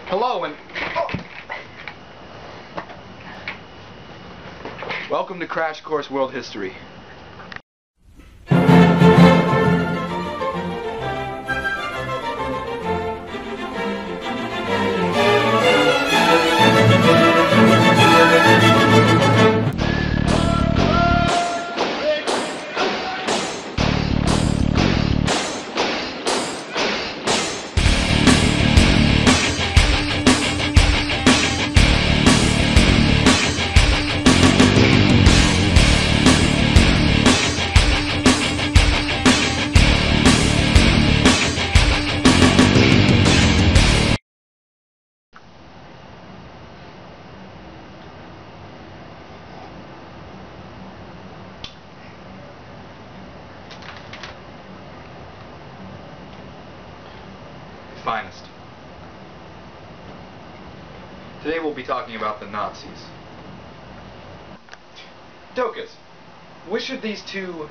Hello and welcome to Crash Course World History. Finest. Today we'll be talking about the Nazis. Dokas, which of these two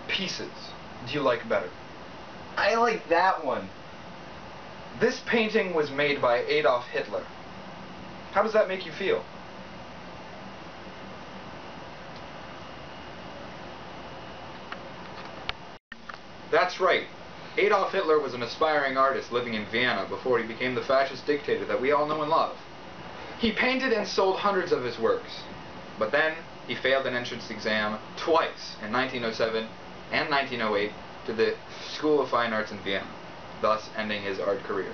pieces do you like better? I like that one. This painting was made by Adolf Hitler. How does that make you feel? That's right. Adolf Hitler was an aspiring artist living in Vienna before he became the fascist dictator that we all know and love. He painted and sold hundreds of his works, but then he failed an entrance exam twice, in 1907 and 1908, to the School of Fine Arts in Vienna, thus ending his art career.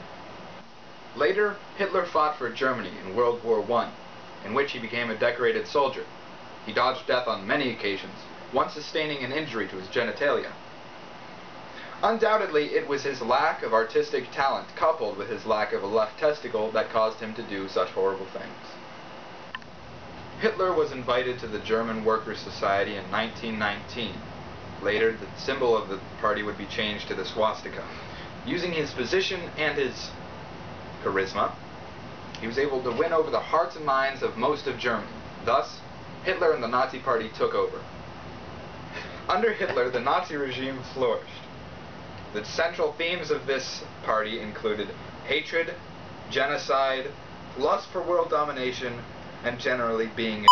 Later, Hitler fought for Germany in World War I, in which he became a decorated soldier. He dodged death on many occasions, once sustaining an injury to his genitalia. Undoubtedly, it was his lack of artistic talent, coupled with his lack of a left testicle, that caused him to do such horrible things. Hitler was invited to the German Workers' Society in 1919. Later, the symbol of the party would be changed to the swastika. Using his position and his charisma, he was able to win over the hearts and minds of most of Germany. Thus, Hitler and the Nazi Party took over. Under Hitler, the Nazi regime flourished. The central themes of this party included hatred, genocide, lust for world domination, and generally being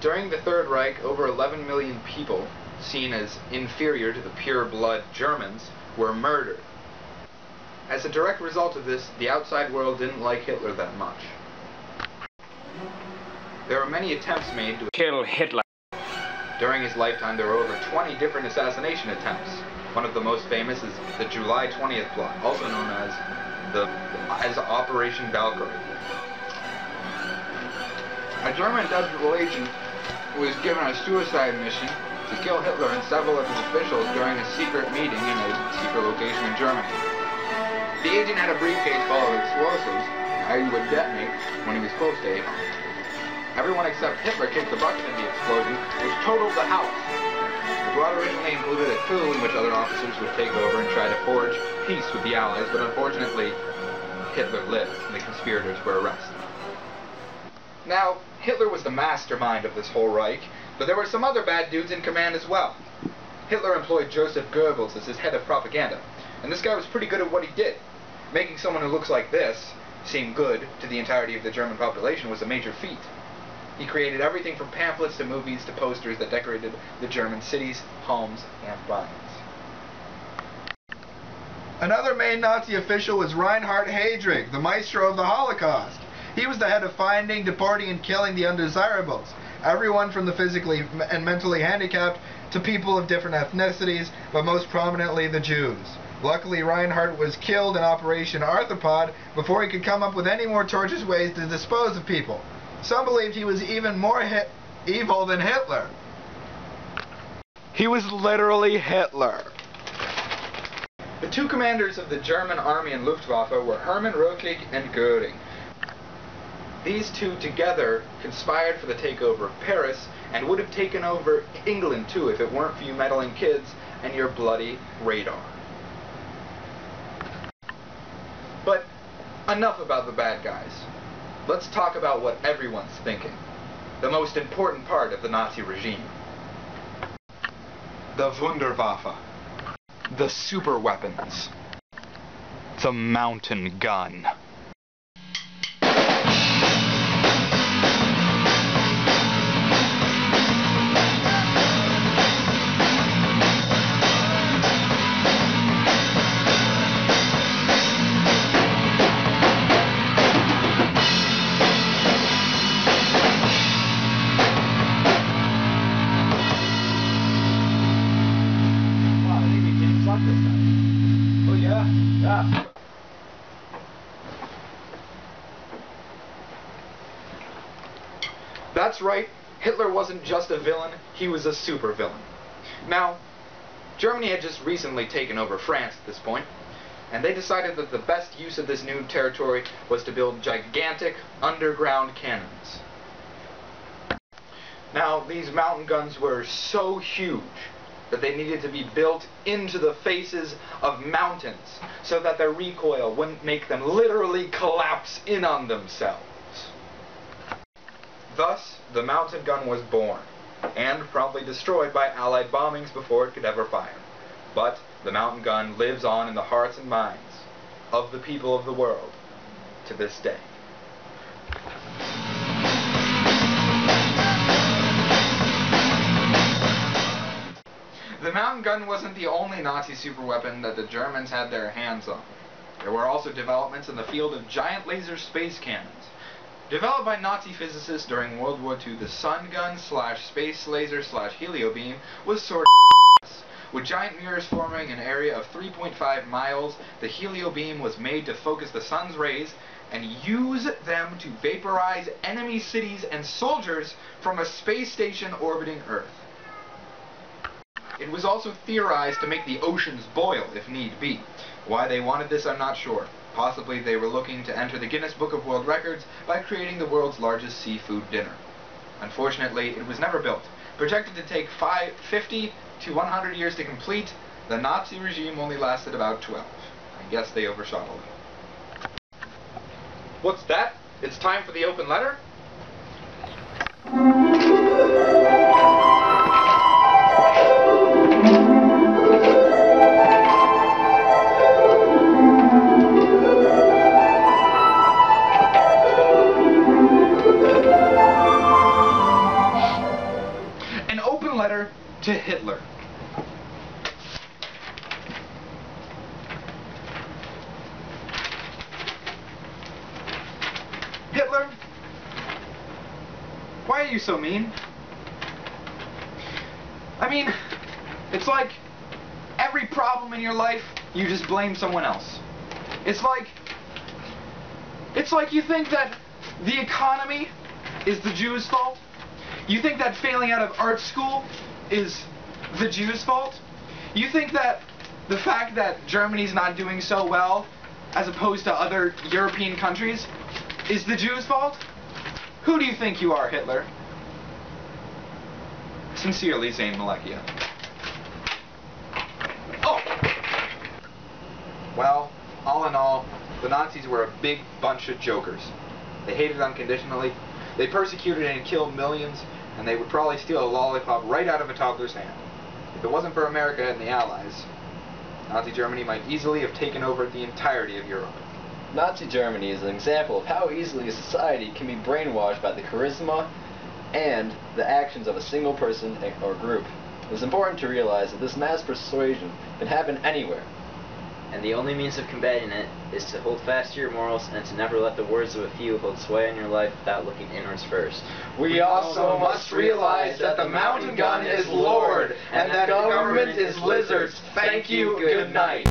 During the Third Reich, over 11 million people, seen as inferior to the pure-blood Germans, were murdered. As a direct result of this, the outside world didn't like Hitler that much. There were many attempts made to kill Hitler. During his lifetime, there were over 20 different assassination attempts. One of the most famous is the July 20th plot, also known as Operation Valkyrie. A German double agent was given a suicide mission to kill Hitler and several of his officials during a secret meeting in a secret location in Germany. The agent had a briefcase full of explosives that he would detonate when he was close to Adolf. Everyone except Hitler kicked the bucket in the explosion, which totaled the house. The plot originally included a coup in which other officers would take over and try to forge peace with the Allies, but unfortunately, Hitler lived and the conspirators were arrested. Now, Hitler was the mastermind of this whole Reich, but there were some other bad dudes in command as well. Hitler employed Joseph Goebbels as his head of propaganda, and this guy was pretty good at what he did. Making someone who looks like this seem good to the entirety of the German population was a major feat. He created everything from pamphlets to movies to posters that decorated the German cities, homes, and lines. Another main Nazi official was Reinhard Heydrich, the maestro of the Holocaust. He was the head of finding, deporting, and killing the undesirables. Everyone from the physically and mentally handicapped to people of different ethnicities, but most prominently the Jews. Luckily, Reinhard was killed in Operation Arthropod before he could come up with any more torturous ways to dispose of people. Some believed he was even more evil than Hitler. He was literally Hitler. The two commanders of the German army and Luftwaffe were Hermann Röhrig and Göring. These two together conspired for the takeover of Paris and would have taken over England too if it weren't for you meddling kids and your bloody radar. But enough about the bad guys. Let's talk about what everyone's thinking. The most important part of the Nazi regime. The Wunderwaffe. The super weapons. the mountain gun. Oh yeah? Yeah. That's right, Hitler wasn't just a villain, he was a supervillain. Now, Germany had just recently taken over France at this point, and they decided that the best use of this new territory was to build gigantic underground cannons. Now, these mountain guns were so huge that they needed to be built into the faces of mountains so that their recoil wouldn't make them literally collapse in on themselves. Thus, the mountain gun was born, and promptly destroyed by Allied bombings before it could ever fire. But the mountain gun lives on in the hearts and minds of the people of the world to this day. The mountain gun wasn't the only Nazi superweapon that the Germans had their hands on. There were also developments in the field of giant laser space cannons. Developed by Nazi physicists during World War II, the sun gun / space laser / helio beam was sort of with giant mirrors forming an area of 3.5 miles. The helio beam was made to focus the sun's rays and use them to vaporize enemy cities and soldiers from a space station orbiting Earth. It was also theorized to make the oceans boil if need be. Why they wanted this, I'm not sure. Possibly they were looking to enter the Guinness Book of World Records by creating the world's largest seafood dinner. Unfortunately, it was never built. Projected to take 50 to 100 years to complete, the Nazi regime only lasted about 12. I guess they overshot a little. What's that? It's time for the open letter? Letter to Hitler. Hitler, why are you so mean? I mean, it's like every problem in your life, you just blame someone else. It's like you think that the economy is the Jews' fault. You think that failing out of art school is the Jews' fault? You think that the fact that Germany's not doing so well as opposed to other European countries is the Jews' fault? Who do you think you are, Hitler? Sincerely, Zane Millecchia. Oh! Well, all in all, the Nazis were a big bunch of jokers. They hated unconditionally. They persecuted and killed millions, and they would probably steal a lollipop right out of a toddler's hand. If it wasn't for America and the Allies, Nazi Germany might easily have taken over the entirety of Europe. Nazi Germany is an example of how easily a society can be brainwashed by the charisma and the actions of a single person or group. It is important to realize that this mass persuasion can happen anywhere. And the only means of combating it is to hold fast to your morals and to never let the words of a few hold sway in your life without looking inwards first. We also must realize that the mountain gun is Lord and that government is lizards. Thank you, good night.